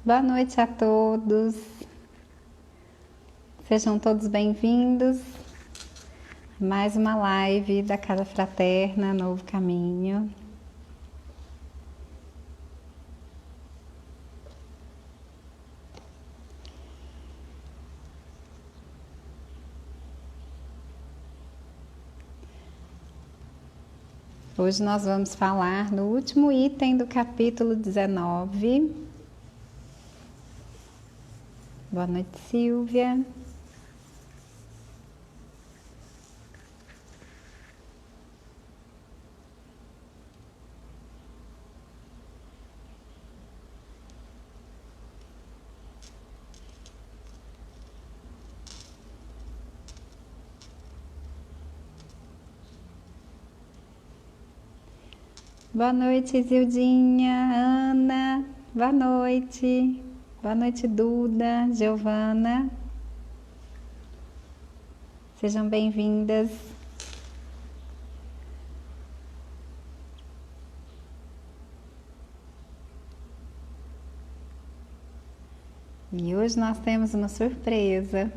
Boa noite a todos. Sejam todos bem-vindos a mais uma live da Casa Fraterna Novo Caminho. Hoje nós vamos falar no último item do capítulo 19. Boa noite, Silvia. Boa noite, Zildinha, Ana. Boa noite. Boa noite, Duda, Giovana. Sejam bem-vindas. E hoje nós temos uma surpresa.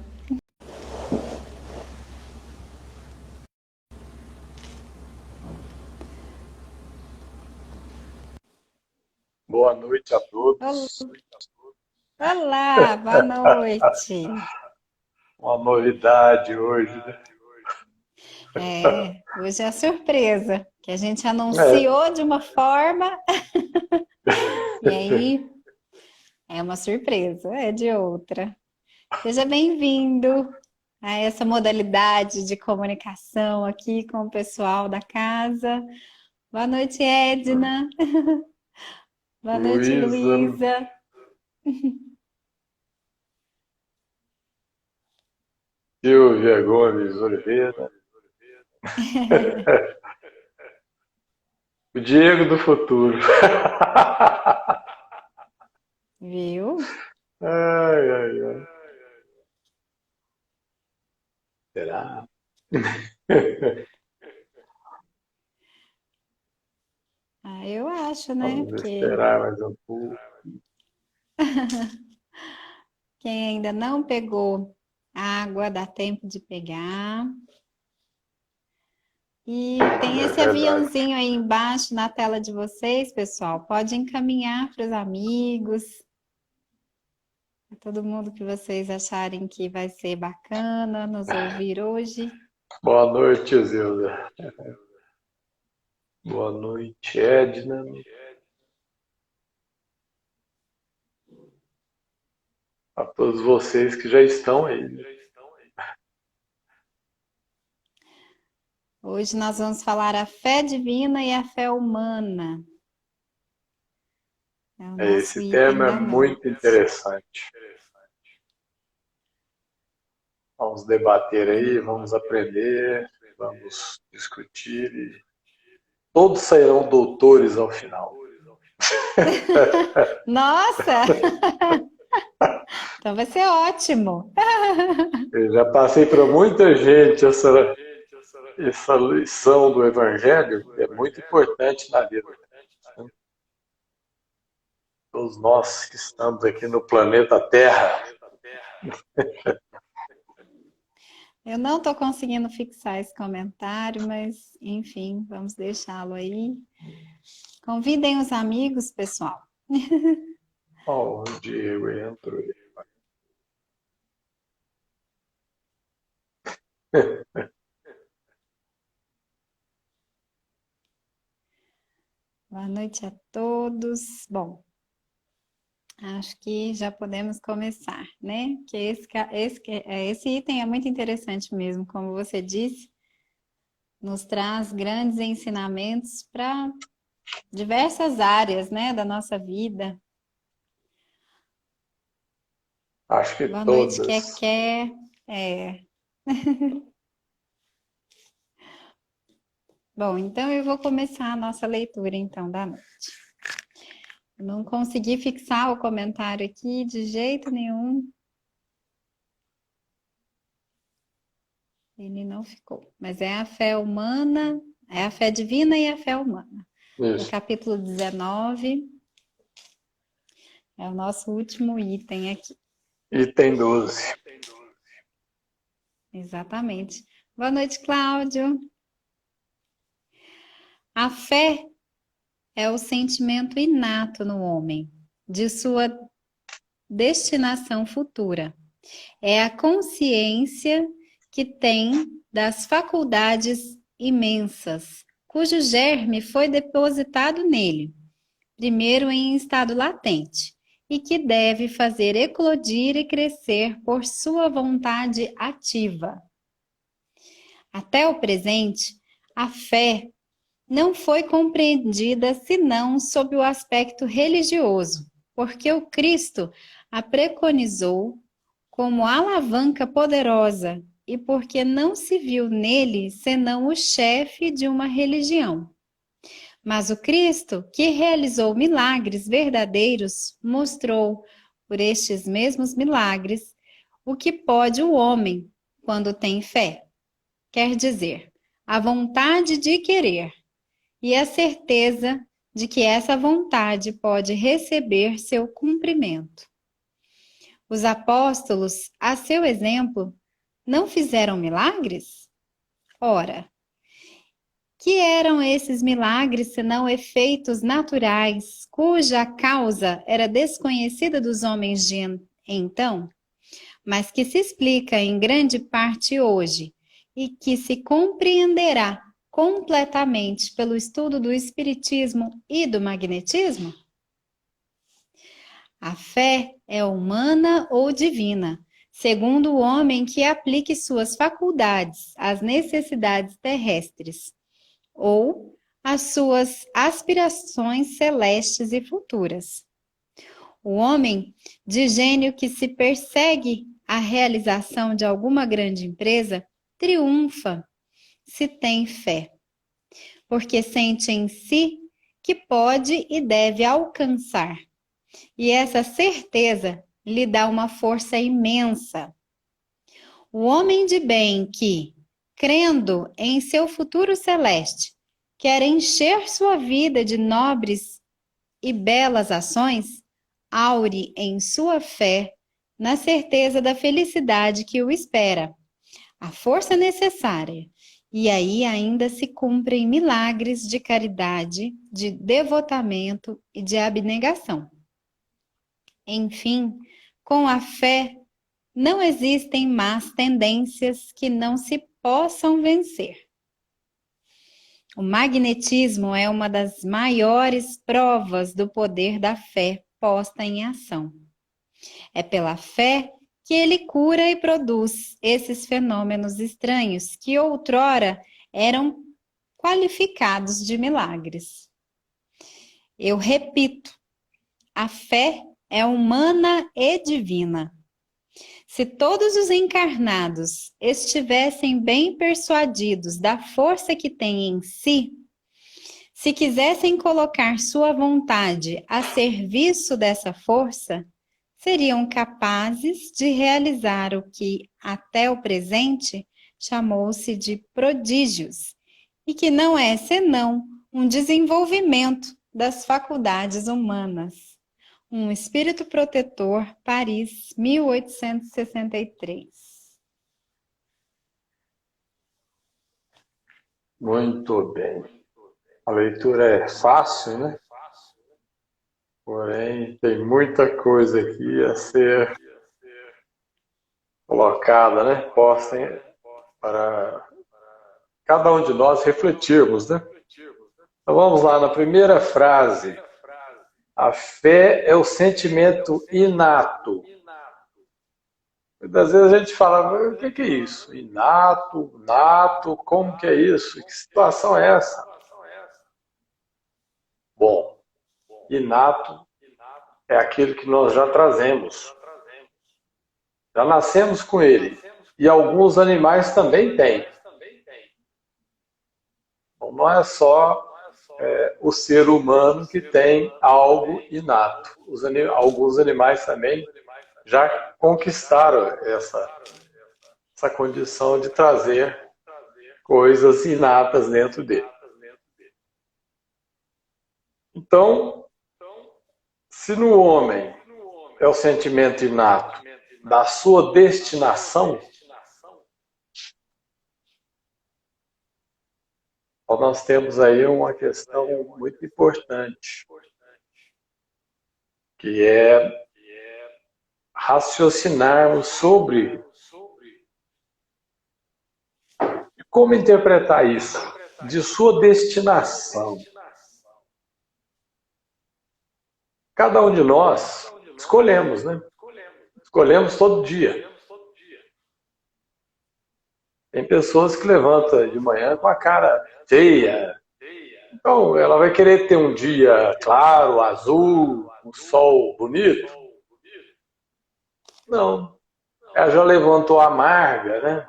Boa noite a todos. Olá, boa noite. Uma novidade hoje, né? Hoje é a surpresa, que a gente É, anunciou de uma forma e aí é uma surpresa, é de outra. Seja bem-vindo a essa modalidade de comunicação aqui com o pessoal da casa. Boa noite, Edna. Boa noite, Luísa, Luísa. Silvia Gomes Oliveira, o Diego do futuro. Viu? Ai, ai, ai. Será? Eu acho, né? Vamos Porque esperar mais um pouco. quem ainda não pegou água, dá tempo de pegar. E tem É esse verdade. aviãozinho aí embaixo na tela de vocês, pessoal. Pode encaminhar para os amigos, para todo mundo que vocês acharem que vai ser bacana nos ouvir hoje. Boa noite, Zilda. Boa noite, Edna. A todos vocês que já estão aí, né? Hoje nós vamos falar a fé divina e a fé humana. É o nosso Esse item tema é da noite. muito interessante. Vamos debater aí, vamos aprender, vamos discutir e todos sairão doutores ao final. Nossa! Então vai ser ótimo. Eu já passei para muita gente essa lição do Evangelho, que é muito importante na vida. Todos nós que estamos aqui no planeta Terra. Eu não estou conseguindo fixar esse comentário, mas enfim, vamos deixá-lo aí. Convidem os amigos, pessoal. Ó, o Diego entrou aí. Boa noite a todos. Bom, acho que já podemos começar, né? Que esse item é muito interessante mesmo, como você disse, nos traz grandes ensinamentos para diversas áreas, né, da nossa vida. Acho que Boa noite, todas. Keké. É. Bom, então eu vou começar a nossa leitura então da noite. Não consegui fixar o comentário aqui de jeito nenhum. Ele não ficou. Mas é a fé humana, é a fé divina e a fé humana. No Isso. capítulo 19. É o nosso último item aqui. Item 12. Exatamente. Boa noite, Cláudio. A fé é o sentimento inato no homem de sua destinação futura. É a consciência que tem das faculdades imensas, cujo germe foi depositado nele, primeiro em estado latente, e que deve fazer eclodir e crescer por sua vontade ativa. Até o presente, a fé não foi compreendida senão sob o aspecto religioso, porque o Cristo a preconizou como alavanca poderosa e porque não se viu nele senão o chefe de uma religião. Mas o Cristo, que realizou milagres verdadeiros, mostrou, por estes mesmos milagres, o que pode o homem quando tem fé. Quer dizer, a vontade de querer e a certeza de que essa vontade pode receber seu cumprimento. Os apóstolos, a seu exemplo, não fizeram milagres? Ora, que eram esses milagres senão efeitos naturais, cuja causa era desconhecida dos homens de então, mas que se explica em grande parte hoje e que se compreenderá completamente pelo estudo do espiritismo e do magnetismo? A fé é humana ou divina, segundo o homem que aplique suas faculdades às necessidades terrestres, ou às suas aspirações celestes e futuras. O homem de gênio que se persegue a realização de alguma grande empresa triunfa se tem fé, porque sente em si que pode e deve alcançar. E essa certeza lhe dá uma força imensa. O homem de bem que, crendo em seu futuro celeste, quer encher sua vida de nobres e belas ações, aure em sua fé, na certeza da felicidade que o espera, a força necessária, e aí ainda se cumprem milagres de caridade, de devotamento e de abnegação. Enfim, com a fé, não existem más tendências que não se possam vencer. O magnetismo é uma das maiores provas do poder da fé posta em ação. É pela fé que ele cura e produz esses fenômenos estranhos que outrora eram qualificados de milagres. Eu repito, a fé é humana e divina. Se todos os encarnados estivessem bem persuadidos da força que têm em si, se quisessem colocar sua vontade a serviço dessa força, seriam capazes de realizar o que, até o presente, chamou-se de prodígios, e que não é senão um desenvolvimento das faculdades humanas. Um espírito protetor, Paris, 1863. Muito bem. A leitura é fácil, né? Porém, tem muita coisa aqui a ser colocada, né? Posta para cada um de nós refletirmos, né? Então vamos lá, na primeira frase. A fé é o sentimento inato. Muitas vezes a gente fala, o que é isso? Inato, nato, como que é isso? Que situação é essa? Bom, inato é aquilo que nós já trazemos. Já nascemos com ele. E alguns animais também têm. Então, não é só o ser humano que tem algo inato. Alguns animais também já conquistaram essa condição de trazer coisas inatas dentro dele. Então, se no homem é o sentimento inato da sua destinação, então nós temos aí uma questão muito importante, que é raciocinarmos sobre como interpretar isso, de sua destinação. Cada um de nós escolhemos, né? Escolhemos todo dia. Tem pessoas que levantam de manhã com a cara feia. Então, ela vai querer ter um dia claro, azul, um sol bonito? Não. Ela já levantou amarga, né?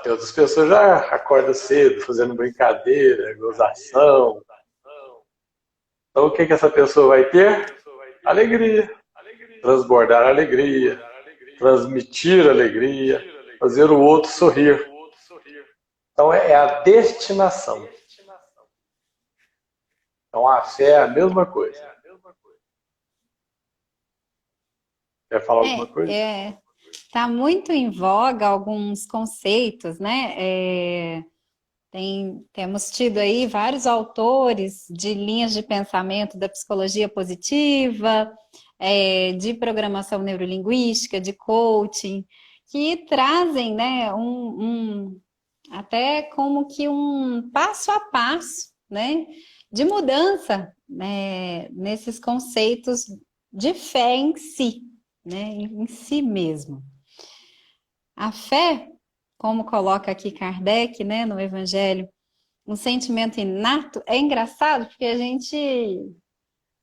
Tem outras pessoas já acordam cedo, fazendo brincadeira, gozação. Então, o que essa pessoa vai ter? Alegria. Transbordar alegria, transmitir alegria, fazer o outro sorrir. Então, é a destinação. Então, a fé é a mesma coisa. Quer falar alguma coisa? Tá muito em voga alguns conceitos, né? Temos tido aí vários autores de linhas de pensamento da psicologia positiva, de programação neurolinguística, de coaching, que trazem, né, até como que um passo a passo, né, de mudança, né, nesses conceitos de fé em si, né, em si mesmo. A fé, como coloca aqui Kardec, né, no Evangelho, um sentimento inato, é engraçado porque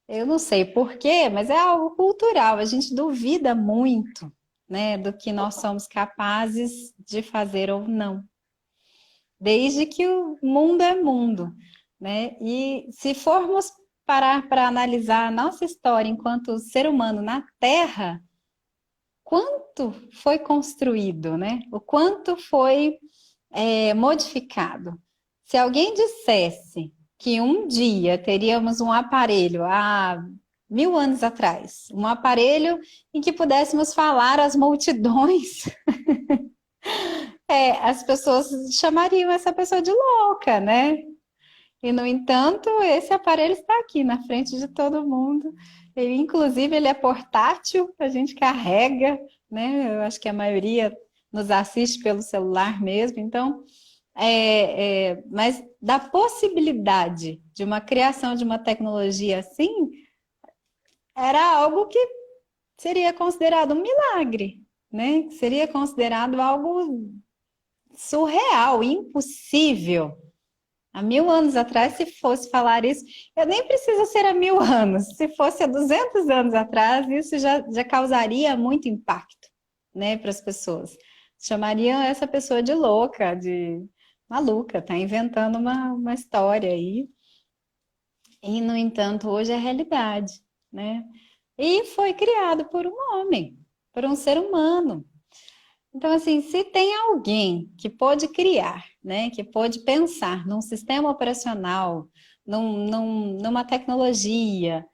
eu não sei porquê, mas é algo cultural, a gente duvida muito, né, do que nós somos capazes de fazer ou não. Desde que o mundo é mundo, né? E se formos parar para analisar a nossa história enquanto ser humano na Terra, quanto foi construído, né? O quanto foi modificado. Se alguém dissesse que um dia teríamos um aparelho, há 1000 anos atrás, um aparelho em que pudéssemos falar às multidões, as pessoas chamariam essa pessoa de louca, né? E, no entanto, esse aparelho está aqui na frente de todo mundo. Inclusive, ele é portátil, a gente carrega, né? Eu acho que a maioria nos assiste pelo celular mesmo. Então, mas da possibilidade de uma criação de uma tecnologia assim, era algo que seria considerado um milagre, né? Seria considerado algo surreal, impossível. Há 1000 anos atrás, se fosse falar isso, eu nem preciso ser há 1000 anos. Se fosse há 200 anos atrás, isso já causaria muito impacto, né, para as pessoas. Chamariam essa pessoa de louca, de maluca, tá inventando uma história aí. E, no entanto, hoje é realidade, né? E foi criado por um homem, por um ser humano. Então, assim, se tem alguém que pode criar, né, que pode pensar num sistema operacional, numa tecnologia,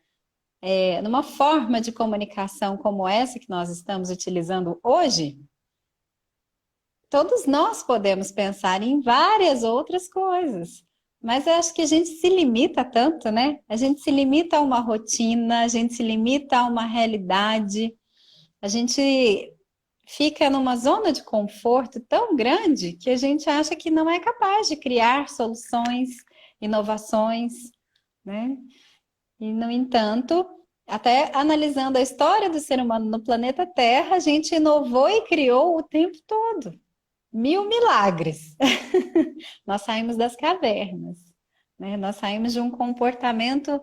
numa forma de comunicação como essa que nós estamos utilizando hoje, todos nós podemos pensar em várias outras coisas. Mas eu acho que a gente se limita tanto, né? A gente se limita a uma rotina, a gente se limita a uma realidade, a gente fica numa zona de conforto tão grande que a gente acha que não é capaz de criar soluções, inovações, né? E, no entanto, até analisando a história do ser humano no planeta Terra, a gente inovou e criou o tempo todo. 1000 milagres. Nós saímos das cavernas, né? Nós saímos de um comportamento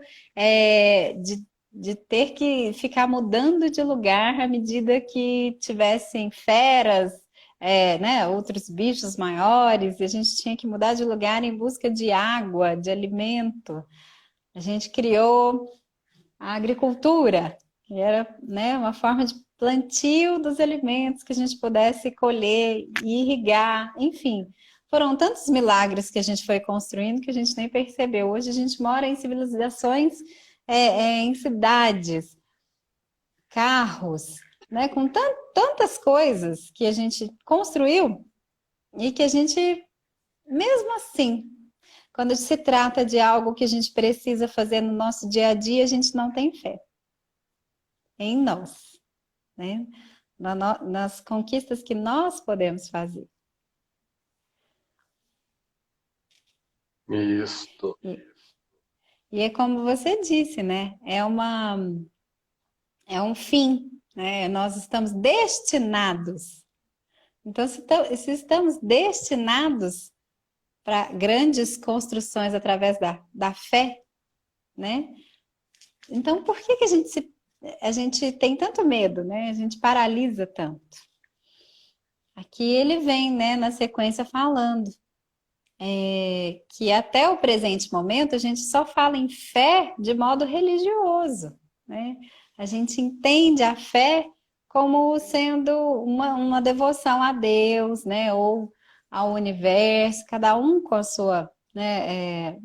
de ter que ficar mudando de lugar à medida que tivessem feras, né, outros bichos maiores, e a gente tinha que mudar de lugar em busca de água, de alimento. A gente criou a agricultura, que era, né, uma forma de plantio dos alimentos que a gente pudesse colher e irrigar, enfim. Foram tantos milagres que a gente foi construindo que a gente nem percebeu. Hoje a gente mora em civilizações, em cidades, carros, né? Com tantas coisas que a gente construiu e que a gente, mesmo assim, quando se trata de algo que a gente precisa fazer no nosso dia a dia, a gente não tem fé em nós, né? Nas conquistas que nós podemos fazer. Isso. E é como você disse, né? É um fim, né? Nós estamos destinados. Então, se estamos destinados para grandes construções através da fé, né? Então, por que a gente tem tanto medo, né? A gente paralisa tanto. Aqui ele vem, né, na sequência falando que até o presente momento a gente só fala em fé de modo religioso, né? A gente entende a fé como sendo uma devoção a Deus, né? Ou ao universo, cada um com a sua, né,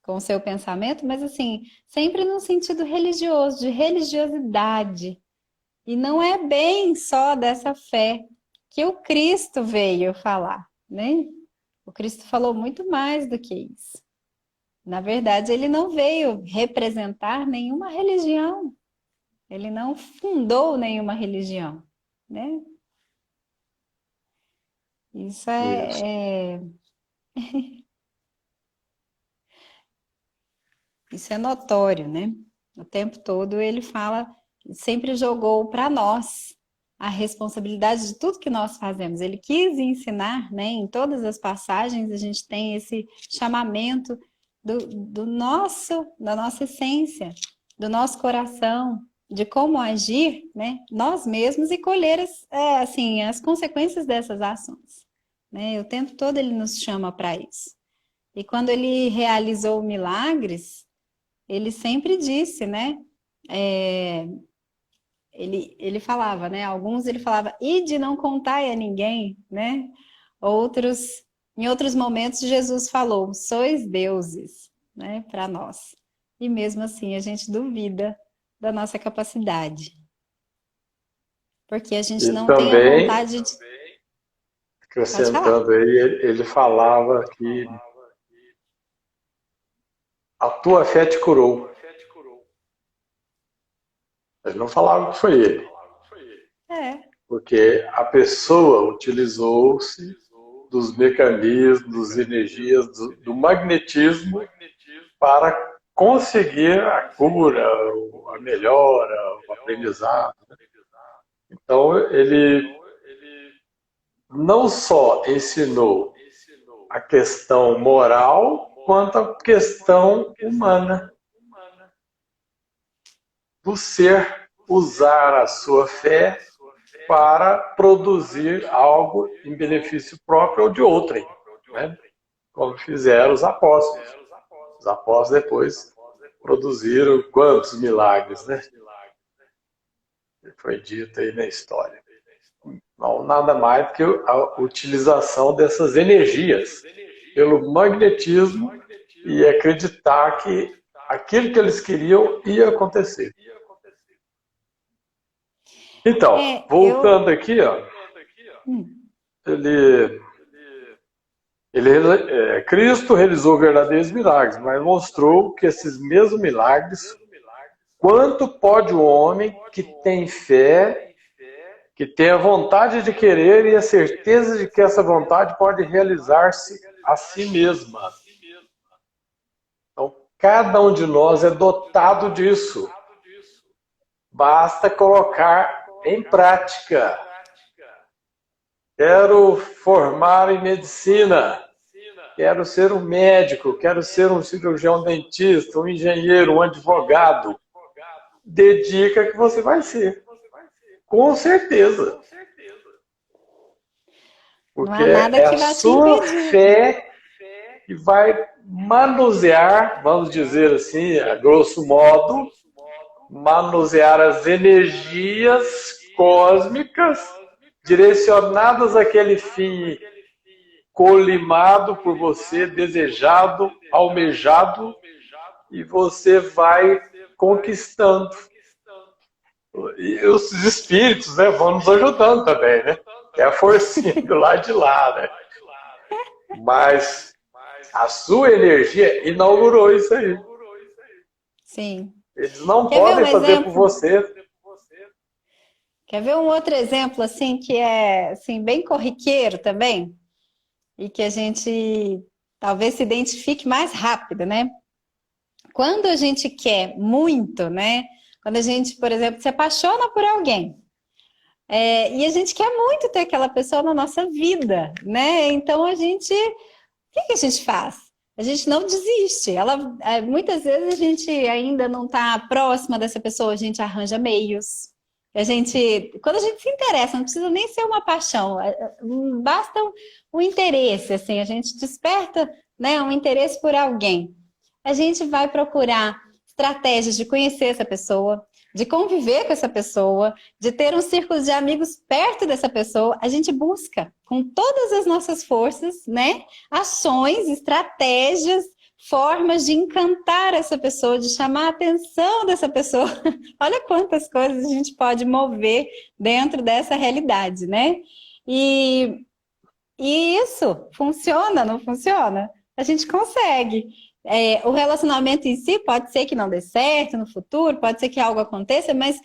com o seu pensamento, mas assim, sempre num sentido religioso, de religiosidade. E não é bem só dessa fé que o Cristo veio falar, né? O Cristo falou muito mais do que isso. Na verdade, ele não veio representar nenhuma religião. Ele não fundou nenhuma religião, né? Isso Isso. isso é notório, né? O tempo todo ele fala, sempre jogou para nós a responsabilidade de tudo que nós fazemos. Ele quis ensinar, né? Em todas as passagens a gente tem esse chamamento da nossa essência, do nosso coração, de como agir, né? Nós mesmos e colher as consequências dessas ações, né? O tempo todo ele nos chama para isso. E quando ele realizou milagres, ele sempre disse, né? Ele falava, né? Alguns ele falava, ide não contai a ninguém, né? Em outros momentos, Jesus falou, sois deuses, né? Para nós. E mesmo assim, a gente duvida da nossa capacidade. Porque a gente E não tem a também, vontade de... Pode falar. acrescentando aí, ele falava que a tua fé te curou. Ele não falava que foi ele, É, porque a pessoa utilizou-se dos mecanismos, das energias, do magnetismo para conseguir a cura, a melhora, o aprendizado. Então, ele não só ensinou a questão moral, quanto a questão humana do ser usar a sua fé para produzir algo em benefício próprio ou de outrem, né? Como fizeram os apóstolos. Os apóstolos depois produziram quantos milagres, né? Foi dito aí na história. Não, nada mais do que a utilização dessas energias pelo magnetismo e acreditar que aquilo que eles queriam ia acontecer. Então, voltando aqui, ó, Cristo realizou verdadeiros milagres, mas mostrou que esses mesmos milagres, quanto pode o homem que tem fé, que tem a vontade de querer e a certeza de que essa vontade pode realizar-se a si mesma. Então, cada um de nós é dotado disso. Basta colocar em prática. Quero formar em medicina. Quero ser um médico. Quero ser um cirurgião dentista, um engenheiro, um advogado. Dedica que você vai ser. Com certeza. Porque é a sua fé que vai manusear, vamos dizer assim, a grosso modo, manusear as energias cósmicas direcionadas àquele fim colimado por você, desejado, almejado, e você vai conquistando. E os espíritos, né, vão nos ajudando também, né? É a forcinha do lado de lá, né? Mas a sua energia inaugurou isso aí. Sim. Eles não Quer ver um podem fazer por exemplo? você. Quer ver um outro exemplo assim que é assim bem corriqueiro também e que a gente talvez se identifique mais rápido, né? Quando a gente quer muito, né? Quando a gente, por exemplo, se apaixona por alguém, e a gente quer muito ter aquela pessoa na nossa vida, né? Então a gente, o que que a gente faz? A gente não desiste. Muitas vezes a gente ainda não está próxima dessa pessoa, a gente arranja meios. Quando a gente se interessa, não precisa nem ser uma paixão, basta um interesse, assim, a gente desperta, né, um interesse por alguém. A gente vai procurar estratégias de conhecer essa pessoa, de conviver com essa pessoa, de ter um círculo de amigos perto dessa pessoa. A gente busca com todas as nossas forças, né, ações, estratégias, formas de encantar essa pessoa, de chamar a atenção dessa pessoa. Olha quantas coisas a gente pode mover dentro dessa realidade, né? E, e isso funciona, não funciona? A gente consegue. O relacionamento em si pode ser que não dê certo no futuro, pode ser que algo aconteça, mas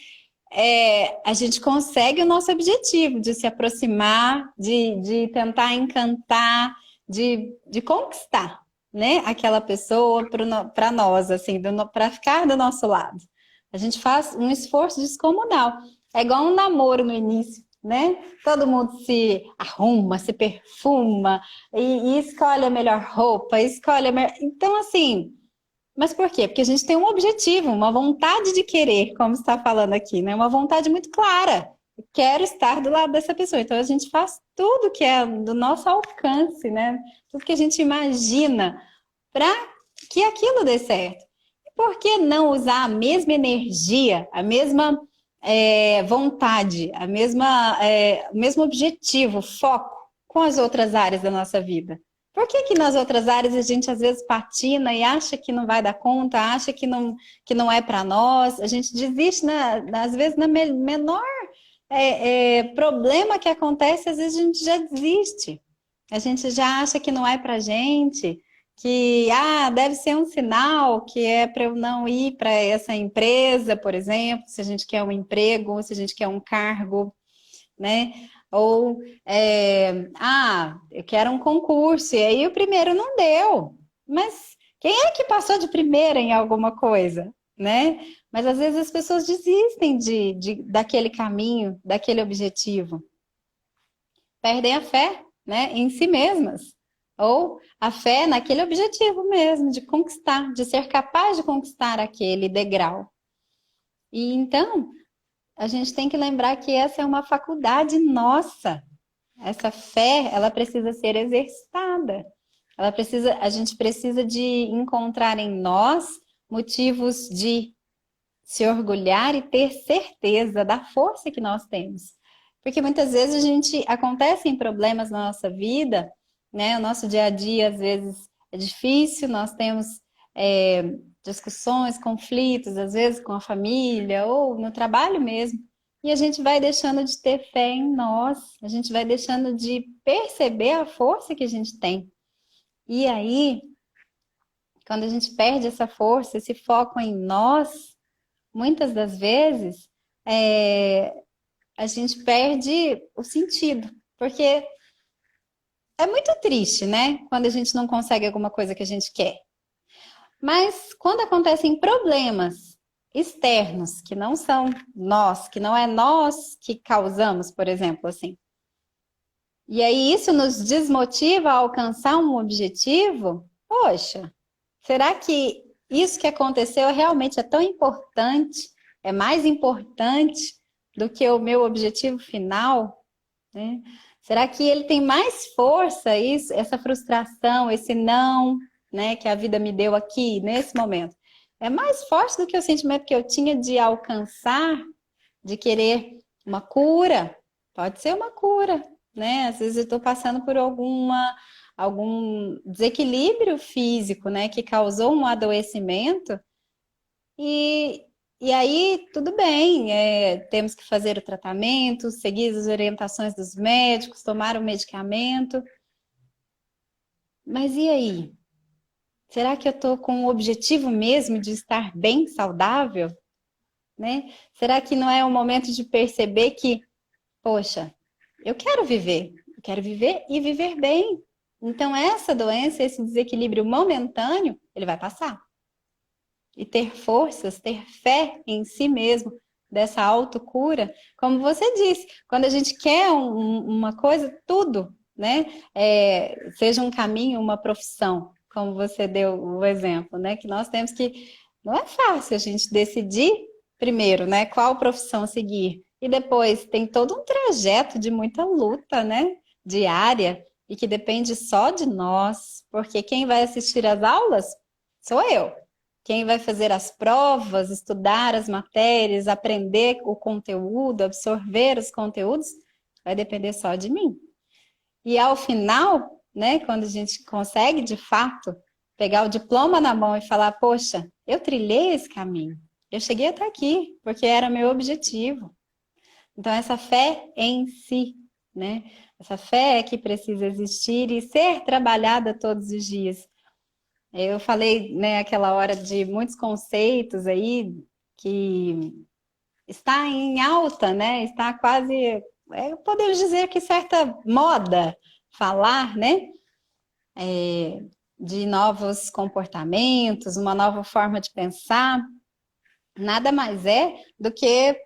a gente consegue o nosso objetivo de se aproximar, de tentar encantar, de conquistar, né, aquela pessoa para nós, assim, para ficar do nosso lado. A gente faz um esforço descomunal. É igual um namoro no início, né? Todo mundo se arruma, se perfuma e escolhe a melhor roupa, escolhe a melhor... Então, assim, mas por quê? Porque a gente tem um objetivo, uma vontade de querer, como está falando aqui, né? Uma vontade muito clara. Eu quero estar do lado dessa pessoa. Então a gente faz tudo que é do nosso alcance, né? Tudo que a gente imagina para que aquilo dê certo. E por que não usar a mesma energia, a mesma vontade, o mesmo objetivo, foco com as outras áreas da nossa vida? Por que que nas outras áreas a gente às vezes patina e acha que não vai dar conta, acha que não é para nós? A gente desiste, às vezes, na menor problema que acontece, às vezes a gente já desiste. A gente já acha que não é para gente, que deve ser um sinal que é para eu não ir para essa empresa, por exemplo, se a gente quer um emprego, se a gente quer um cargo, né? Ou, eu quero um concurso, e aí o primeiro não deu. Mas quem é que passou de primeira em alguma coisa, né? Mas às vezes as pessoas desistem daquele caminho, daquele objetivo. Perdem a fé, né, em si mesmas. Ou a fé naquele objetivo mesmo, de conquistar, de ser capaz de conquistar aquele degrau. E então, a gente tem que lembrar que essa é uma faculdade nossa. Essa fé, ela precisa ser exercitada. A gente precisa de encontrar em nós motivos de se orgulhar e ter certeza da força que nós temos. Porque muitas vezes acontecem problemas na nossa vida, né? O nosso dia a dia às vezes é difícil, nós temos discussões, conflitos, às vezes com a família ou no trabalho mesmo. E a gente vai deixando de ter fé em nós, a gente vai deixando de perceber a força que a gente tem. E aí, quando a gente perde essa força, esse foco em nós, muitas das vezes, a gente perde o sentido. Porque é muito triste, né? Quando a gente não consegue alguma coisa que a gente quer. Mas quando acontecem problemas externos, que não são nós, que não é nós que causamos, por exemplo, assim. E aí isso nos desmotiva a alcançar um objetivo? Poxa, será que isso que aconteceu realmente é tão importante? É mais importante do que o meu objetivo final? Né? Será que ele tem mais força, essa frustração, esse não, né, que a vida me deu aqui, nesse momento? É mais forte do que o sentimento que eu tinha de alcançar, de querer uma cura? Pode ser uma cura, né? Às vezes eu estou passando por algum desequilíbrio físico, né, que causou um adoecimento, e E aí, tudo bem, temos que fazer o tratamento, seguir as orientações dos médicos, tomar o medicamento. Mas e aí? Será que eu estou com o objetivo mesmo de estar bem, saudável? Né? Será que não é o momento de perceber que, poxa, eu quero viver e viver bem. Então, essa doença, esse desequilíbrio momentâneo, ele vai passar. E ter forças, ter fé em si mesmo, dessa autocura, como você disse, quando a gente quer uma coisa, tudo, né? Seja um caminho, uma profissão, como você deu o exemplo, né? Que nós temos que. Não é fácil a gente decidir primeiro, né? Qual profissão seguir. E depois tem todo um trajeto de muita luta, né? Diária, e que depende só de nós, porque quem vai assistir às aulas sou eu. Quem vai fazer as provas, estudar as matérias, aprender o conteúdo, absorver os conteúdos, vai depender só de mim. E ao final, né, quando a gente consegue de fato pegar o diploma na mão e falar, poxa, eu trilhei esse caminho, eu cheguei até aqui, porque era meu objetivo. Então, essa fé em si, né? Essa fé é que precisa existir e ser trabalhada todos os dias. Eu falei, né, aquela hora de muitos conceitos aí que está em alta, né? Está quase, podemos dizer que certa moda falar, né? De novos comportamentos, uma nova forma de pensar. Nada mais é do que,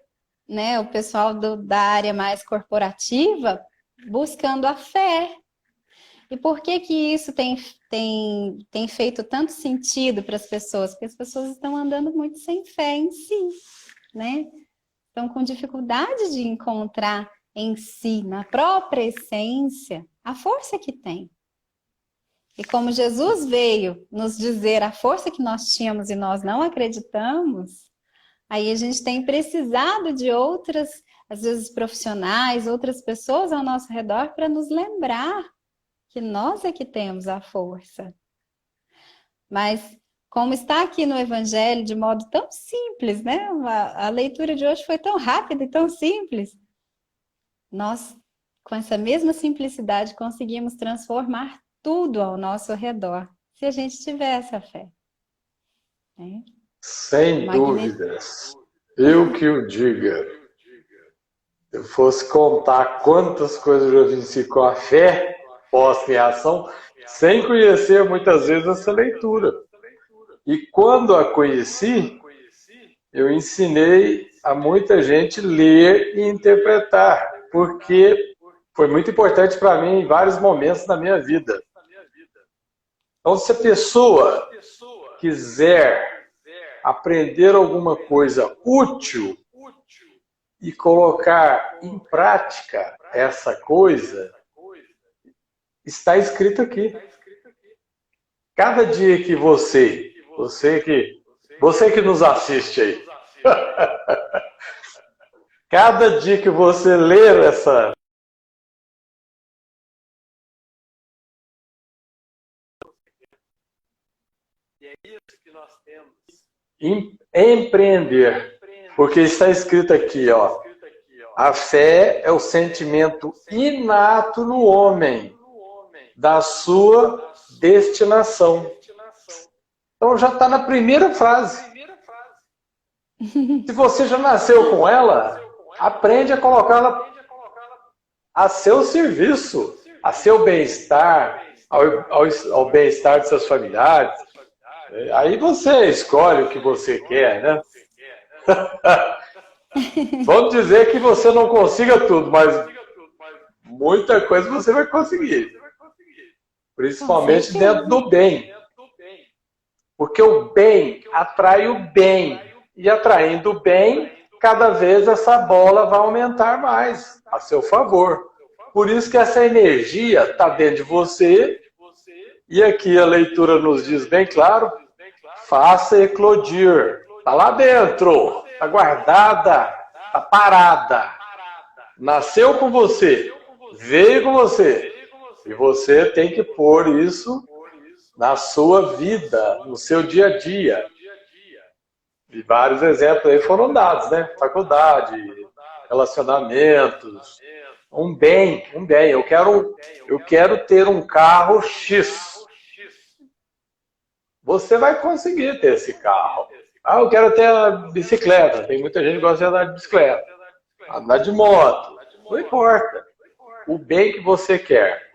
né, o pessoal da área mais corporativa buscando a fé. E por que que isso tem feito tanto sentido para as pessoas? Porque as pessoas estão andando muito sem fé em si, né? Estão com dificuldade de encontrar em si, na própria essência, a força que tem. E como Jesus veio nos dizer a força que nós tínhamos e nós não acreditamos, aí a gente tem precisado de outras, às vezes profissionais, outras pessoas ao nosso redor para nos lembrar que nós é que temos a força. Mas, como está aqui no Evangelho de modo tão simples, né? A leitura de hoje foi tão rápida e tão simples. Nós, com essa mesma simplicidade, conseguimos transformar tudo ao nosso redor, se a gente tivesse a fé. Né? Sem dúvidas. Eu que o diga. Se eu fosse contar quantas coisas eu já venci com a fé posta em ação, sem conhecer muitas vezes essa leitura. E quando a conheci, eu ensinei a muita gente ler e interpretar, porque foi muito importante para mim em vários momentos da minha vida. Então, se a pessoa quiser aprender alguma coisa útil e colocar em prática essa coisa, está escrito aqui. Cada dia que você que nos assiste aí, cada dia que você ler essa e é isso que nós temos. Empreender, porque está escrito aqui, ó, a fé é o sentimento inato no homem da sua destinação. Então já está na primeira frase. Se você já nasceu com ela, aprende a colocá-la a seu serviço, a seu bem-estar, ao bem-estar de seus familiares. Aí você escolhe o que você quer, né? Vamos dizer que você não consiga tudo, mas muita coisa você vai conseguir. Principalmente dentro do bem. Porque o bem atrai o bem. E atraindo o bem, cada vez essa bola vai aumentar mais a seu favor. Por isso que essa energia está dentro de você. E aqui a leitura nos diz bem claro, faça eclodir. Está lá dentro, está guardada, está parada. Nasceu com você, veio com você. E você tem que pôr isso na sua vida, no seu dia a dia. E vários exemplos aí foram dados, né? Faculdade, relacionamentos, um bem. Eu quero ter um carro X. Você vai conseguir ter esse carro. Ah, eu quero ter a bicicleta. Tem muita gente que gosta de andar de bicicleta. Andar de moto. Não importa. O bem que você quer,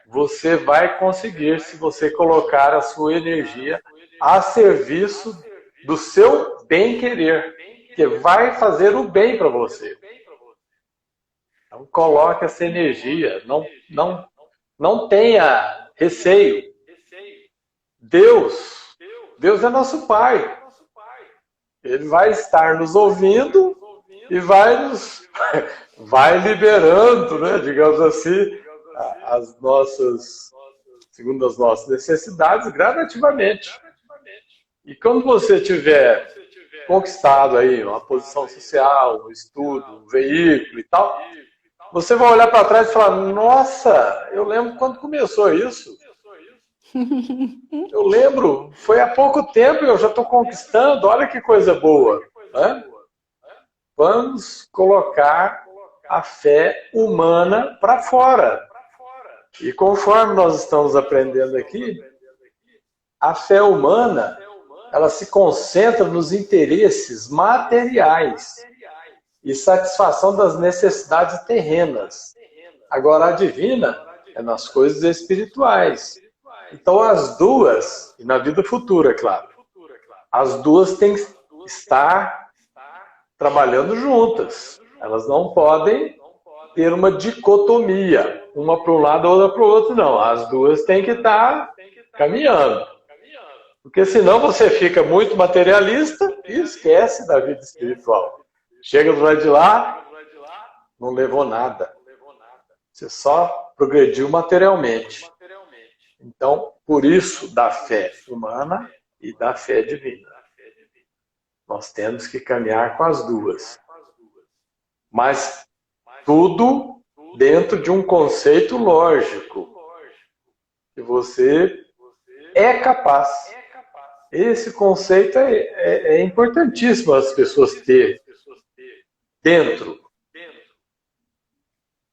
você vai conseguir se você colocar a sua energia a serviço do seu bem-querer, que vai fazer o bem para você. Então, coloque essa energia. Não tenha receio. Deus, Deus é nosso Pai. Ele vai estar nos ouvindo e vai liberando, né, digamos assim, as nossas, segundo as nossas necessidades, gradativamente. E quando você tiver conquistado aí uma posição social, um estudo, um veículo e tal, você vai olhar para trás e falar: nossa, eu lembro quando começou isso. Eu lembro, foi há pouco tempo e eu já estou conquistando, olha que coisa boa. Né? Vamos colocar a fé humana para fora. E conforme nós estamos aprendendo aqui, a fé humana, ela se concentra nos interesses materiais e satisfação das necessidades terrenas. Agora, a divina é nas coisas espirituais. Então, as duas, e na vida futura, é claro, as duas têm que estar trabalhando juntas. Elas não podem ter uma dicotomia, uma para um lado, a outra para o outro, não. As duas têm que estar caminhando. Porque senão você fica muito materialista e esquece da vida espiritual. Chega do lado de lá, não levou nada. Você só progrediu materialmente. Então, por isso, da fé humana e da fé divina. Nós temos que caminhar com as duas. Mas tudo dentro de um conceito lógico. Que você é capaz. Esse conceito é importantíssimo as pessoas terem dentro.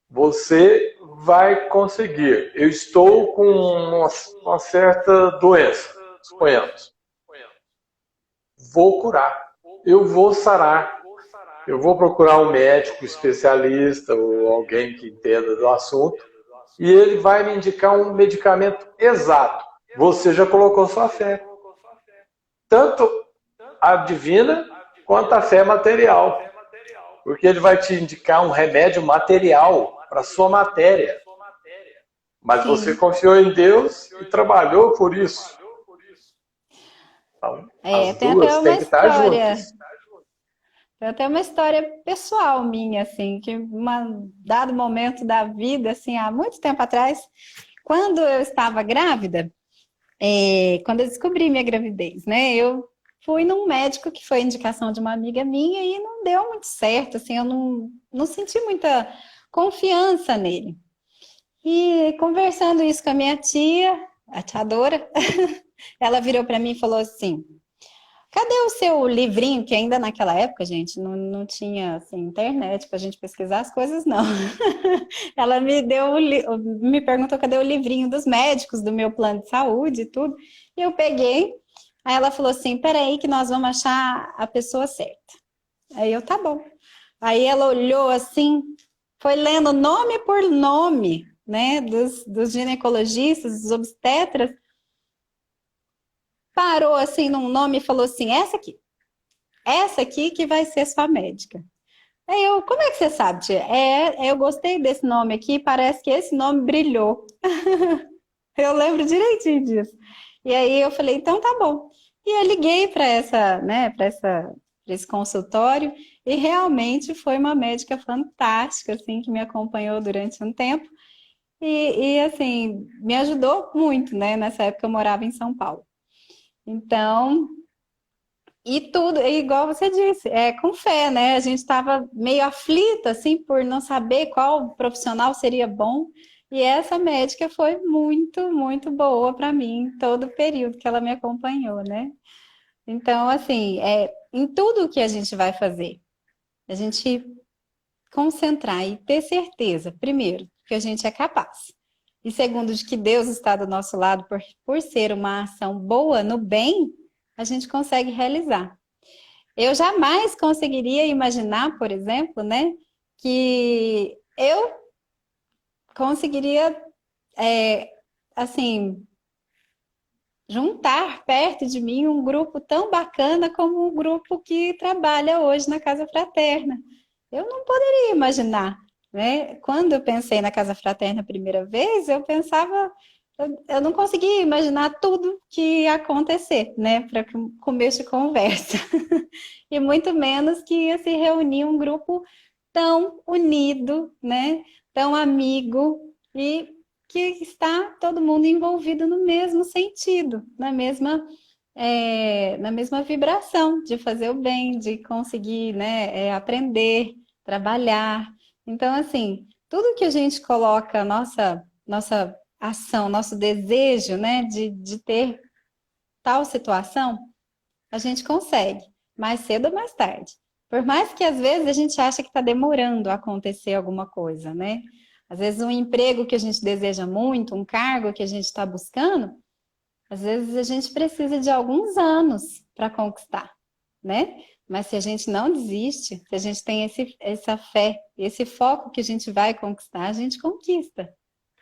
Você vai conseguir. Eu estou com uma certa doença, suponhamos. Vou curar. Eu vou sarar. Eu vou procurar um médico especialista ou alguém que entenda do assunto e ele vai me indicar um medicamento exato. Você já colocou sua fé. Tanto a divina quanto a fé material. Porque ele vai te indicar um remédio material para a sua matéria. Mas você confiou em Deus e trabalhou por isso. Então, as tem duas até uma têm que estar história. juntas. Tem até uma história pessoal minha, assim, que um dado momento da vida, assim, há muito tempo atrás, quando eu estava grávida, quando eu descobri minha gravidez, né, eu fui num médico que foi indicação de uma amiga minha e não deu muito certo, assim, eu não senti muita confiança nele. E conversando isso com a minha tia, a tia Dora, ela virou para mim e falou assim: cadê o seu livrinho? Que ainda naquela época, gente, não tinha assim, internet para a gente pesquisar as coisas, não. Ela me perguntou cadê o livrinho dos médicos do meu plano de saúde e tudo. E eu peguei. Aí ela falou assim: peraí, que nós vamos achar a pessoa certa. Aí eu, tá bom. Aí ela olhou assim, foi lendo nome por nome, né, dos ginecologistas, dos obstetras. Parou assim num nome e falou assim: essa aqui que vai ser sua médica. Aí eu, como é que você sabe, tia? Eu gostei desse nome aqui, parece que esse nome brilhou. Eu lembro direitinho disso. E aí eu falei, então tá bom. E eu liguei para esse consultório e realmente foi uma médica fantástica, assim, que me acompanhou durante um tempo assim, me ajudou muito, né? Nessa época eu morava em São Paulo. Então, e tudo, igual você disse, com fé, né? A gente estava meio aflita, assim, por não saber qual profissional seria bom. E essa médica foi muito, muito boa para mim, todo o período que ela me acompanhou, né? Então, assim, em tudo que a gente vai fazer, a gente concentrar e ter certeza, primeiro, que a gente é capaz. E segundo, de que Deus está do nosso lado por ser uma ação boa no bem, a gente consegue realizar. Eu jamais conseguiria imaginar, por exemplo, né, que eu conseguiria, assim, juntar perto de mim um grupo tão bacana como o grupo que trabalha hoje na Casa Fraterna. Eu não poderia imaginar, né? Quando eu pensei na Casa Fraterna a primeira vez, eu pensava, eu não conseguia imaginar tudo que ia acontecer, né? Para começo de conversa. E muito menos que ia se reunir um grupo tão unido, né? Tão amigo e que está todo mundo envolvido no mesmo sentido, na mesma vibração de fazer o bem, de conseguir, né, aprender, trabalhar. Então, assim, tudo que a gente coloca, nossa ação, nosso desejo, né, de ter tal situação, a gente consegue, mais cedo ou mais tarde. Por mais que às vezes a gente acha que está demorando a acontecer alguma coisa, né? Às vezes um emprego que a gente deseja muito, um cargo que a gente está buscando, às vezes a gente precisa de alguns anos para conquistar, né? Mas se a gente não desiste, se a gente tem essa fé, esse foco que a gente vai conquistar, a gente conquista,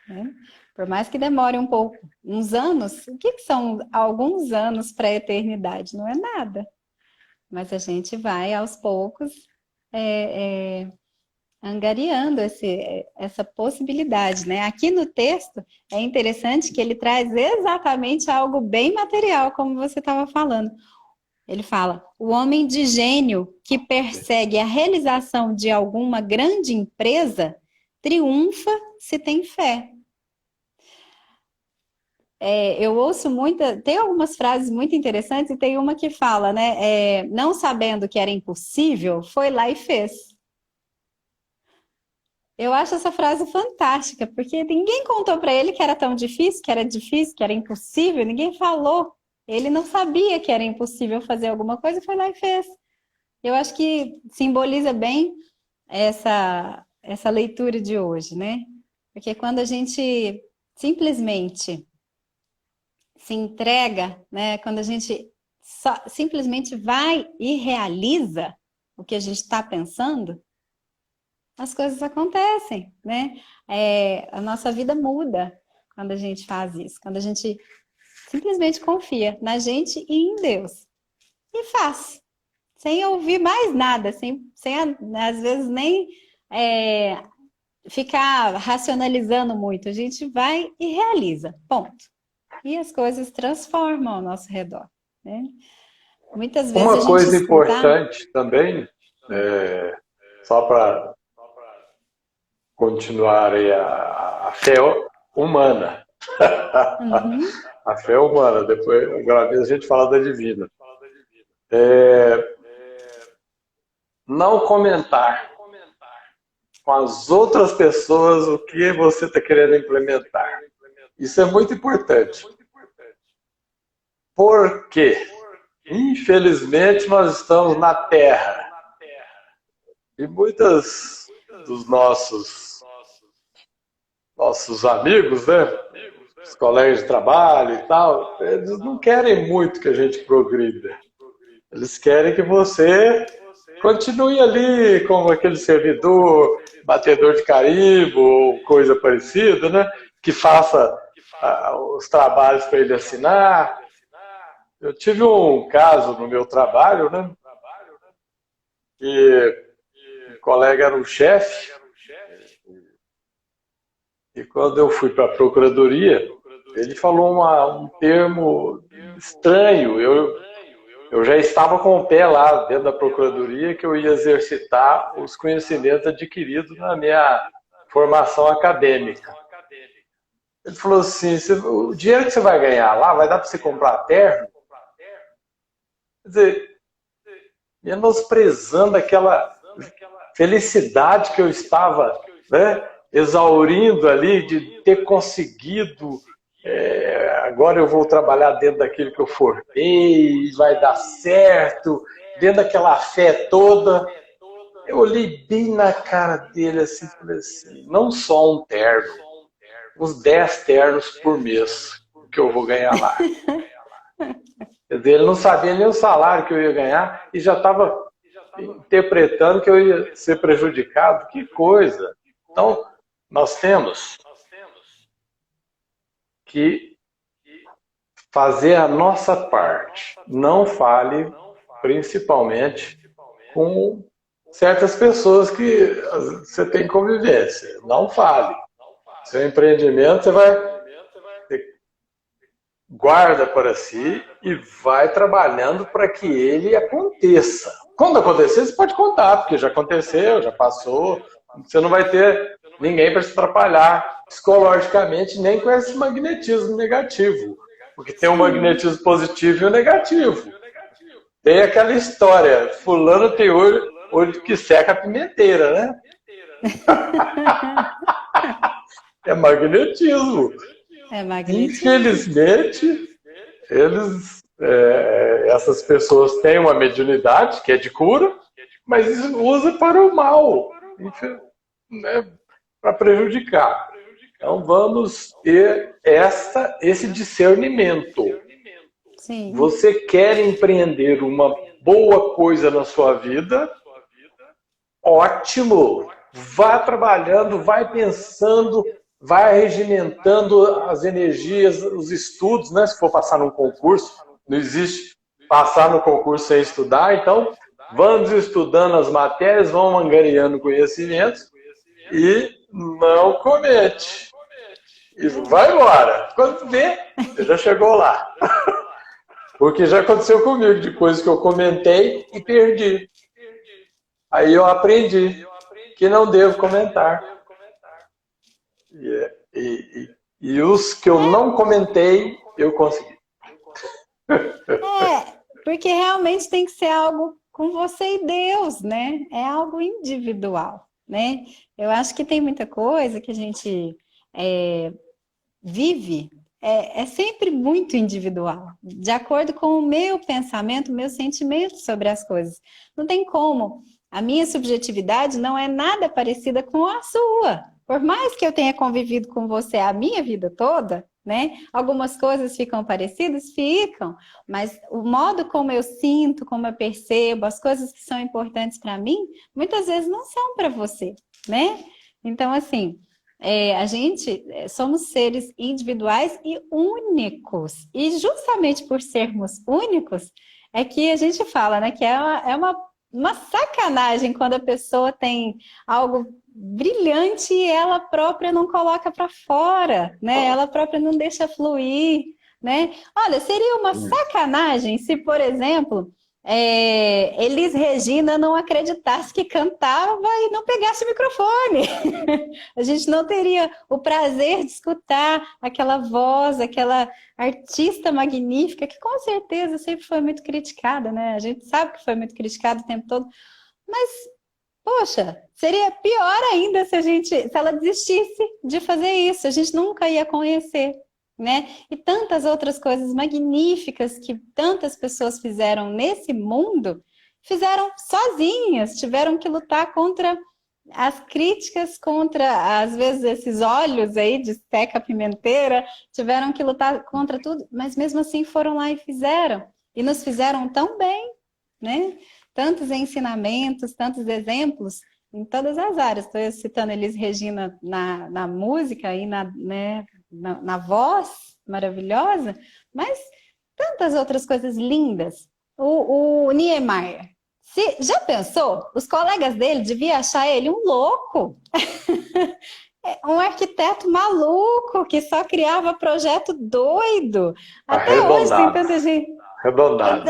né? Por mais que demore um pouco, uns anos, o que são alguns anos para a eternidade? Não é nada. Mas a gente vai aos poucos angariando essa possibilidade, né? Aqui no texto é interessante que ele traz exatamente algo bem material, como você estava falando. Ele fala: o homem de gênio que persegue a realização de alguma grande empresa triunfa se tem fé. Eu ouço tem algumas frases muito interessantes e tem uma que fala, né? Não sabendo que era impossível, foi lá e fez. Eu acho essa frase fantástica, porque ninguém contou para ele que era tão difícil, que era impossível, ninguém falou. Ele não sabia que era impossível fazer alguma coisa, foi lá e fez. Eu acho que simboliza bem essa leitura de hoje, né? Porque quando a gente simplesmente se entrega, né? Quando a gente simplesmente vai e realiza o que a gente está pensando, as coisas acontecem, né? A nossa vida muda quando a gente faz isso, quando a gente simplesmente confia na gente e em Deus. E faz, sem ouvir mais nada, sem às vezes nem ficar racionalizando muito. A gente vai e realiza, ponto. E as coisas transformam ao nosso redor, né? Muitas vezes a Uma gente coisa escuta... importante também, só para continuar aí a fé humana. Uhum. A fé humana, depois, agora a gente fala da divina. Não comentar com as outras pessoas o que você está querendo implementar. Isso é muito importante. Por quê? Infelizmente, nós estamos na Terra. E muitos dos nossos amigos, né? Os colegas de trabalho e tal, eles não querem muito que a gente progrida. Eles querem que você continue ali como aquele servidor, batedor de carimbo ou coisa parecida, né? Que faça os trabalhos para ele assinar. Eu tive um caso no meu trabalho, né? Que o colega era um chefe, e quando eu fui para a procuradoria, ele falou um termo estranho. Eu já estava com o pé lá dentro da procuradoria, que eu ia exercitar os conhecimentos adquiridos na minha formação acadêmica. Ele falou assim: o dinheiro que você vai ganhar lá vai dar para você comprar terno? Quer dizer, menosprezando aquela felicidade que eu estava, né, exaurindo ali de ter conseguido agora eu vou trabalhar dentro daquilo que eu formei, vai dar certo, dentro daquela fé toda. Eu olhei bem na cara dele assim, e falei assim, não só um terno, uns 10 ternos por mês que eu vou ganhar lá. Quer dizer, ele não sabia nem o salário que eu ia ganhar e já estava interpretando que eu ia ser prejudicado. Que coisa! Então, nós temos que fazer a nossa parte. Não fale, principalmente, com certas pessoas que você tem convivência. Não fale. Seu empreendimento, você vai guarda para si e vai trabalhando para que ele aconteça. Quando acontecer, você pode contar, porque já aconteceu, já passou. Você não vai ter ninguém para se atrapalhar psicologicamente, nem com esse magnetismo negativo. Porque tem o magnetismo positivo e o negativo. Tem aquela história, fulano tem olho que seca a pimenteira, né? É magnetismo. É magnetismo. Infelizmente, essas pessoas têm uma mediunidade que é de cura, mas usa para o mal, né, para prejudicar. Então vamos ter esse discernimento. Sim. Você quer empreender uma boa coisa na sua vida? Ótimo! Vá trabalhando, vai pensando, vai regimentando as energias, os estudos, né? Se for passar num concurso, não existe passar no concurso sem estudar, então vamos estudando as matérias, vamos angariando conhecimentos e não comete. E vai embora. Quando vê, você já chegou lá. Porque já aconteceu comigo de coisas que eu comentei e perdi. Aí eu aprendi que não devo comentar. E os que eu não comentei, eu consegui. Porque realmente tem que ser algo com você e Deus, né? É algo individual, né? Eu acho que tem muita coisa que a gente vive, é sempre muito individual, de acordo com o meu pensamento, o meu sentimento sobre as coisas. Não tem como. A minha subjetividade não é nada parecida com a sua. Por mais que eu tenha convivido com você a minha vida toda, né? Algumas coisas ficam parecidas, ficam, mas o modo como eu sinto, como eu percebo, as coisas que são importantes para mim, muitas vezes não são para você, né? Então, assim, a gente somos seres individuais e únicos. E justamente por sermos únicos, é que a gente fala, né? Que é uma sacanagem quando a pessoa tem algo brilhante e ela própria não coloca para fora, né? Ela própria não deixa fluir, né? Olha, seria uma sacanagem se, por exemplo, Elis Regina não acreditasse que cantava e não pegasse o microfone. A gente não teria o prazer de escutar aquela voz, aquela artista magnífica, que com certeza sempre foi muito criticada, né? A gente sabe que foi muito criticada o tempo todo, mas, poxa, seria pior ainda se ela desistisse de fazer isso, a gente nunca ia conhecer, né? E tantas outras coisas magníficas que tantas pessoas fizeram nesse mundo, fizeram sozinhas, tiveram que lutar contra as críticas, contra, às vezes, esses olhos aí de seca pimenteira, tiveram que lutar contra tudo, mas mesmo assim foram lá e fizeram, e nos fizeram tão bem, né? Tantos ensinamentos, tantos exemplos em todas as áreas. Estou citando Elis Regina na música e na voz maravilhosa, mas tantas outras coisas lindas. O Niemeyer, já pensou? Os colegas dele deviam achar ele um louco. Um arquiteto maluco que só criava projeto doido. Até hoje tem tanta gente... Arredondado.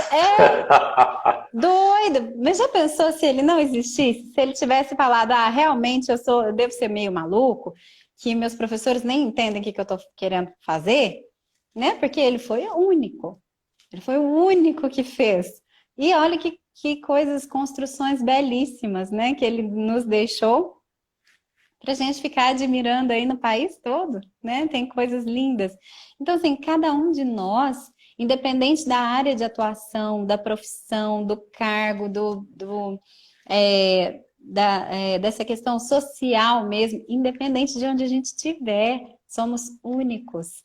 Doido. Mas já pensou se ele não existisse? Se ele tivesse falado, realmente eu devo ser meio maluco, que meus professores nem entendem o que eu estou querendo fazer, né? Porque ele foi o único. Ele foi o único que fez. E olha que coisas, construções belíssimas, né? Que ele nos deixou. para a gente ficar admirando aí no país todo, né? Tem coisas lindas. Então, assim, cada um de nós, independente da área de atuação, da profissão, do cargo, dessa questão social mesmo, independente de onde a gente estiver, somos únicos.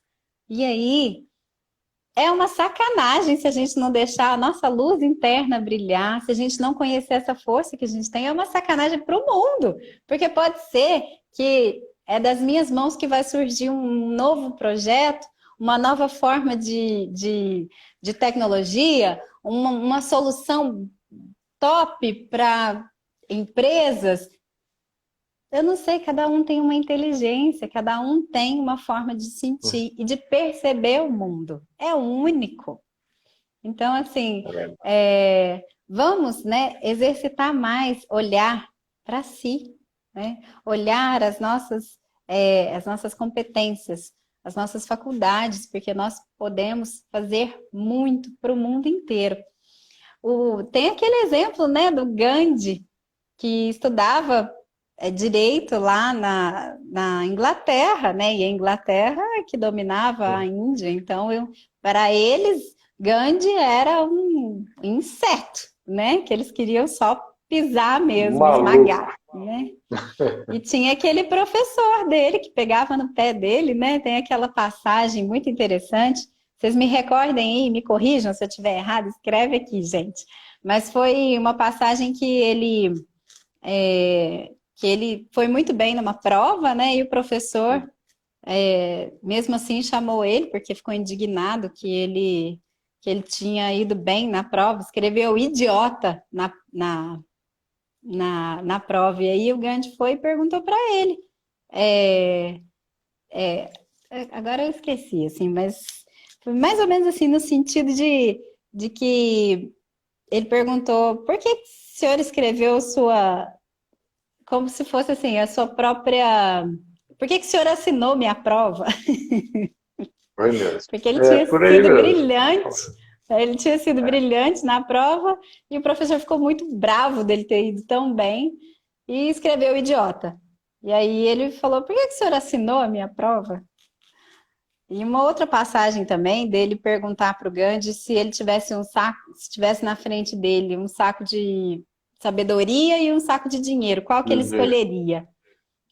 E aí, é uma sacanagem se a gente não deixar a nossa luz interna brilhar, se a gente não conhecer essa força que a gente tem, é uma sacanagem para o mundo. Porque pode ser que é das minhas mãos que vai surgir um novo projeto, uma nova forma de tecnologia, uma solução top para empresas. Eu não sei, cada um tem uma inteligência, cada um tem uma forma de sentir e de perceber o mundo. É único. Então, assim, vamos, né, exercitar mais, olhar para si, né? Olhar as nossas competências, as nossas faculdades, porque nós podemos fazer muito para o mundo inteiro. Tem aquele exemplo, né, do Gandhi, que estudava direito lá na Inglaterra, né? E a Inglaterra é que dominava a Índia. Então, para eles, Gandhi era um inseto, né? Que eles queriam só pisar mesmo, Maluco. esmagar, né? E tinha aquele professor dele que pegava no pé dele, né? Tem aquela passagem muito interessante. Vocês me recordem aí, me corrijam se eu estiver errado, escreve aqui, gente. Mas foi uma passagem que ele foi muito bem numa prova, né? E o professor, mesmo assim, chamou ele, porque ficou indignado que ele tinha ido bem na prova, escreveu idiota na prova. E aí o Gandhi foi e perguntou para ele. É, é, agora eu esqueci, assim, mas foi mais ou menos assim, no sentido de que ele perguntou por que o senhor escreveu como se fosse assim, a sua própria. Por que o senhor assinou minha prova? Foi mesmo. Porque ele É tinha por aí sido mesmo. brilhante, ele tinha sido brilhante na prova e o professor ficou muito bravo dele ter ido tão bem e escreveu idiota. E aí ele falou: por que o senhor assinou a minha prova? E uma outra passagem também dele perguntar para o Gandhi se ele tivesse se tivesse na frente dele um saco de sabedoria e um saco de dinheiro, qual que ele escolheria?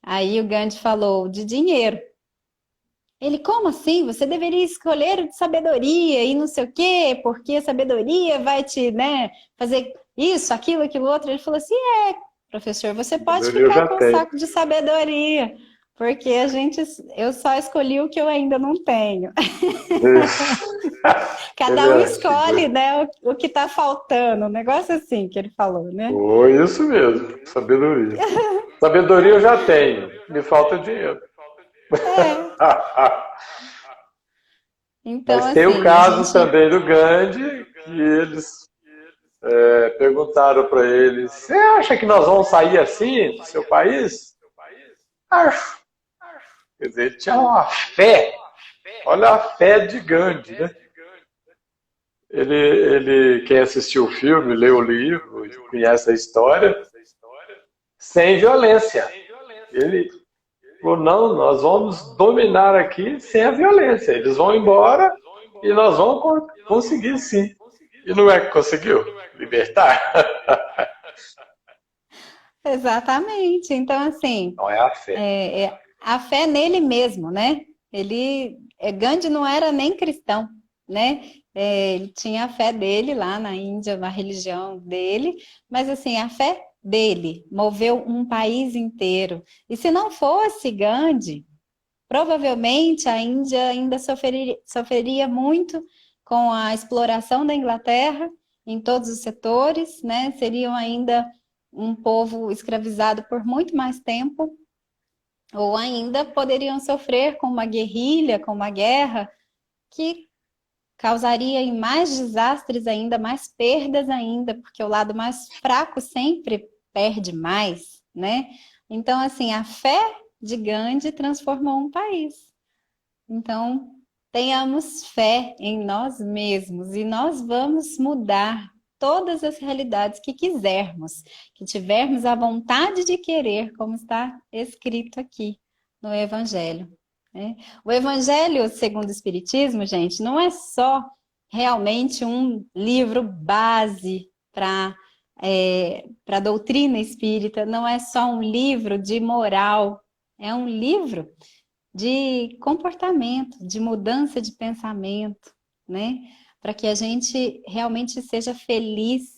Aí o Gandhi falou, de dinheiro. Ele, como assim? Você deveria escolher o de sabedoria e não sei o quê, porque a sabedoria vai te, né, fazer isso, aquilo outro. Ele falou assim, professor, você pode Eu ficar já com o tenho. saco de sabedoria, porque eu só escolhi o que eu ainda não tenho. Isso. Cada um escolhe, né, o que está faltando, um negócio assim que ele falou, né? Foi isso mesmo, sabedoria. Sabedoria eu já tenho, me falta dinheiro. Então, Mas tem o assim, a caso gente... também do Gandhi, que eles perguntaram para ele: você acha que nós vamos sair assim do seu país? Acho. Quer dizer, ele tinha uma fé. Olha a fé de Gandhi, né? Quem assistiu o filme, leu o livro, conhece a história, sem violência. Ele falou: não, nós vamos dominar aqui sem a violência. Eles vão embora e nós vamos conseguir sim. E não é que conseguiu libertar? Exatamente. Então, assim, Não é a fé. a fé nele mesmo, né? Gandhi não era nem cristão, né? Ele tinha a fé dele lá na Índia, na religião dele, mas assim, a fé dele moveu um país inteiro. E se não fosse Gandhi, provavelmente a Índia ainda sofreria muito com a exploração da Inglaterra em todos os setores, né? Seriam ainda um povo escravizado por muito mais tempo, ou ainda poderiam sofrer com uma guerrilha, com uma guerra, que causaria em mais desastres ainda, mais perdas ainda, porque o lado mais fraco sempre perde mais, né? Então, assim, a fé de Gandhi transformou um país. Então, tenhamos fé em nós mesmos e nós vamos mudar todas as realidades que quisermos, que tivermos a vontade de querer, como está escrito aqui no Evangelho, né? O Evangelho segundo o Espiritismo, gente, não é só realmente um livro base para a doutrina espírita, não é só um livro de moral, é um livro de comportamento, de mudança de pensamento, né? Para que a gente realmente seja feliz,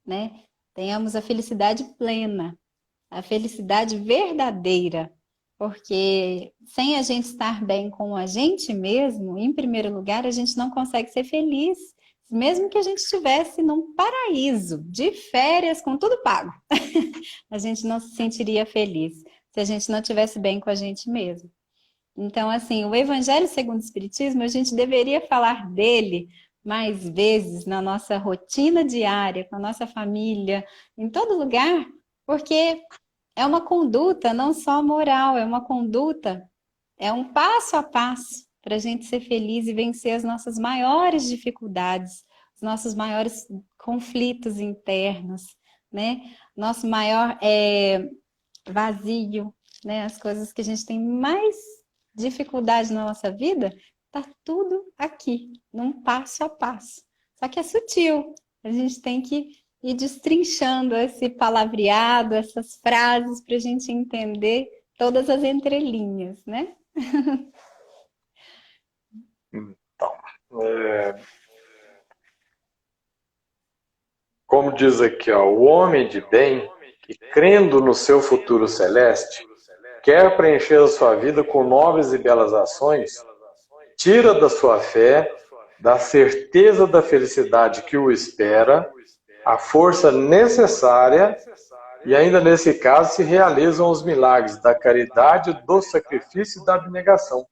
né? Tenhamos a felicidade plena, a felicidade verdadeira, porque sem a gente estar bem com a gente mesmo, em primeiro lugar, a gente não consegue ser feliz, mesmo que a gente estivesse num paraíso, de férias, com tudo pago. A gente não se sentiria feliz se a gente não estivesse bem com a gente mesmo. Então, assim, o Evangelho segundo o Espiritismo, a gente deveria falar dele mais vezes na nossa rotina diária, com a nossa família, em todo lugar, porque é uma conduta não só moral, é uma conduta, é um passo a passo para a gente ser feliz e vencer as nossas maiores dificuldades, os nossos maiores conflitos internos, né? Nosso maior vazio, né? As coisas que a gente tem mais dificuldade na nossa vida, tá tudo aqui, num passo a passo. Só que é sutil, a gente tem que ir destrinchando esse palavreado, essas frases, para a gente entender todas as entrelinhas, né? Então, como diz aqui, ó, o homem de bem, que crendo no seu futuro celeste, quer preencher a sua vida com nobres e belas ações, tira da sua fé, da certeza da felicidade que o espera, a força necessária, e ainda nesse caso se realizam os milagres da caridade, do sacrifício e da abnegação.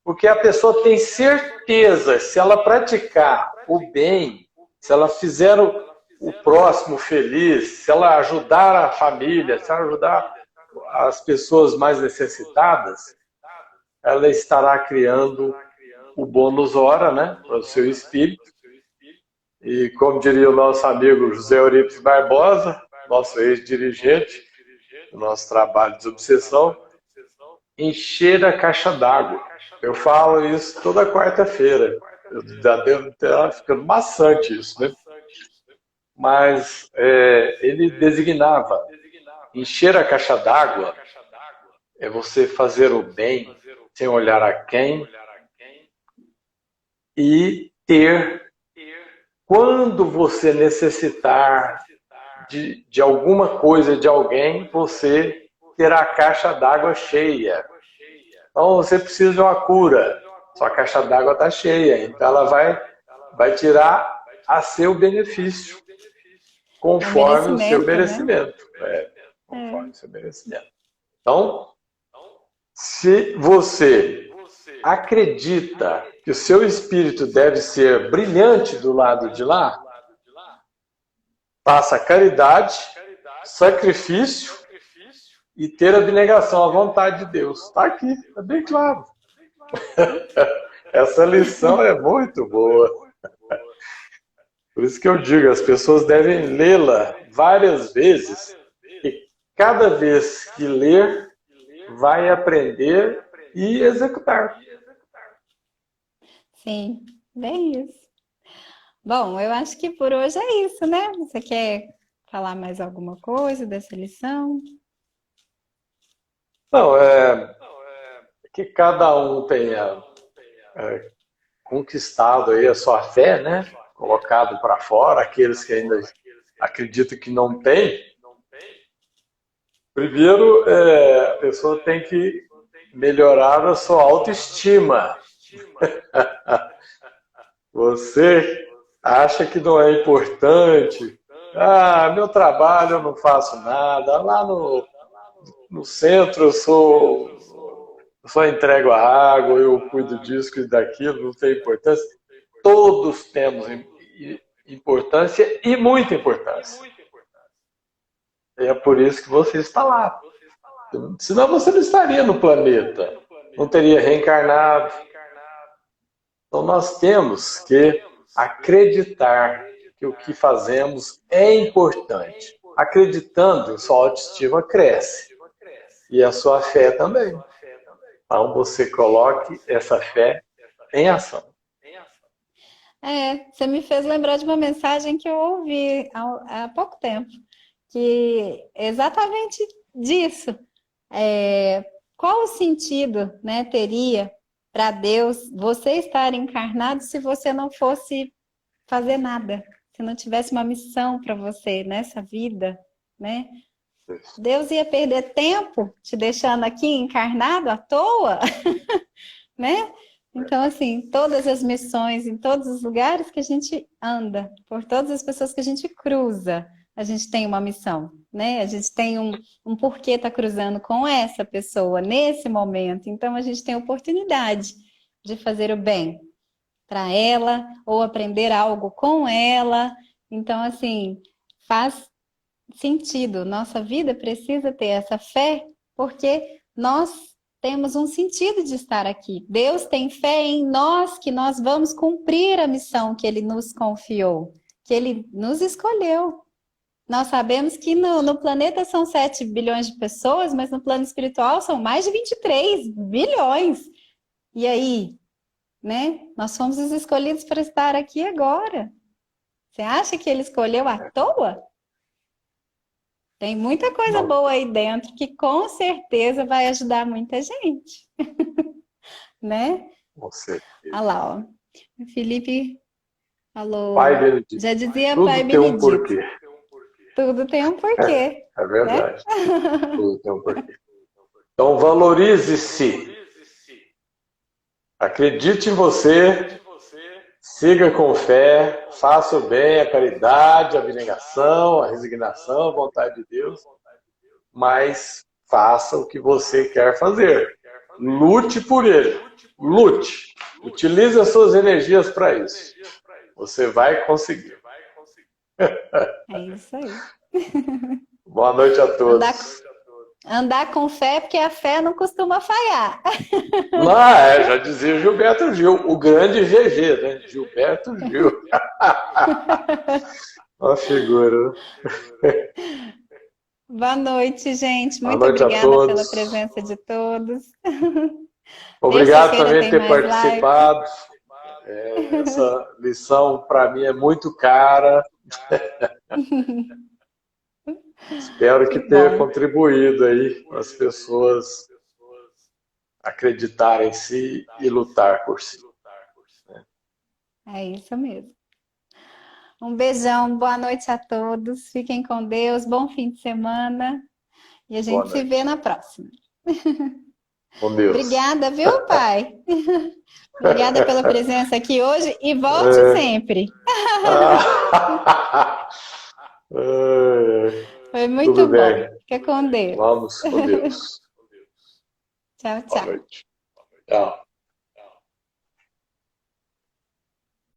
Porque a pessoa tem certeza, se ela praticar o bem, se ela fizer o próximo feliz, se ela ajudar a família, se ela ajudar as pessoas mais necessitadas, ela estará criando o bônus hora, né, para o seu espírito. E como diria o nosso amigo José Eurípides Barbosa, nosso ex-dirigente, do nosso trabalho de obsessão, encher a caixa d'água. Eu falo isso toda quarta-feira. Eu já devo estar ficando maçante isso, né? Mas ele designava encher a caixa d'água é você fazer o bem sem olhar a quem e ter, quando você necessitar de alguma coisa de alguém, você terá a caixa d'água cheia. Então você precisa de uma cura, sua caixa d'água está cheia, então ela vai tirar a seu benefício, conforme o seu merecimento. Né? Conforme o seu merecimento. Então, se você acredita que o seu espírito deve ser brilhante do lado de lá, faça caridade, sacrifício e ter abnegação à vontade de Deus. Está aqui, está bem claro. Essa lição é muito boa. Por isso que eu digo, as pessoas devem lê-la várias vezes, e cada vez que ler, vai aprender e executar. Sim, bem isso. Bom, eu acho que por hoje é isso, né? Você quer falar mais alguma coisa dessa lição? Não, que cada um tenha conquistado aí a sua fé, né? Colocado para fora, aqueles que ainda acreditam que não tem. Primeiro, a pessoa tem que melhorar a sua autoestima. Você acha que não é importante? Ah, meu trabalho eu não faço nada. Lá no centro eu só entrego a água, eu cuido disso, cuido daquilo, não tem importância. Todos temos importância e muita importância. E é por isso que você está lá. Senão você não estaria no planeta, não teria reencarnado. Então nós temos que acreditar que o que fazemos é importante. Acreditando, sua autoestima cresce e a sua fé também. Então você coloque essa fé em ação. Você me fez lembrar de uma mensagem que eu ouvi há pouco tempo, que é exatamente disso. Qual o sentido, né, teria para Deus você estar encarnado se você não fosse fazer nada, se não tivesse uma missão para você nessa vida, né? Deus ia perder tempo te deixando aqui encarnado à toa, né? Então, assim, todas as missões, em todos os lugares que a gente anda, por todas as pessoas que a gente cruza, a gente tem uma missão, né? A gente tem um porquê estar cruzando com essa pessoa nesse momento. Então, a gente tem a oportunidade de fazer o bem para ela ou aprender algo com ela. Então, assim, faz sentido. Nossa vida precisa ter essa fé, porque nós temos um sentido de estar aqui. Deus tem fé em nós que nós vamos cumprir a missão que Ele nos confiou, que Ele nos escolheu. Nós sabemos que no planeta são 7 bilhões de pessoas, mas no plano espiritual são mais de 23 bilhões. E aí, né? Nós fomos os escolhidos para estar aqui agora. Você acha que Ele escolheu à toa? Tem muita coisa Não. boa aí dentro que com certeza vai ajudar muita gente, né? Com certeza. Olha lá, ó. O Felipe falou, Pai Benedito. já dizia Tudo Pai tem um Benedito, porquê. tudo tem um porquê, É né? verdade. Tudo tem um porquê. Então valorize-se. Acredite em você. Siga com fé. Faça o bem, a caridade, a abnegação, a resignação, a vontade de Deus. Mas faça o que você quer fazer. Lute por ele. Lute. Utilize as suas energias para isso. Você vai conseguir. É isso aí. Boa noite a todos. Andar com fé, porque a fé não costuma falhar. Já dizia Gilberto Gil, o grande GG, né? Gilberto Gil. Uma figura. Boa noite, gente. Boa Muito noite a obrigada todos. pela presença de todos. Obrigado também tem por ter mais participado. Essa lição, para mim, é muito cara. Espero que tenha contribuído aí para as pessoas acreditarem em si e lutar por si. É isso mesmo. Um beijão, boa noite a todos. Fiquem com Deus, bom fim de semana. E a gente se vê na próxima. Com Deus. Obrigada, viu, pai? Obrigada pela presença aqui hoje e volte sempre. Foi muito Tudo bom. bem. Fica com Deus. Vamos com Deus. Tchau, tchau. Boa noite. Tchau.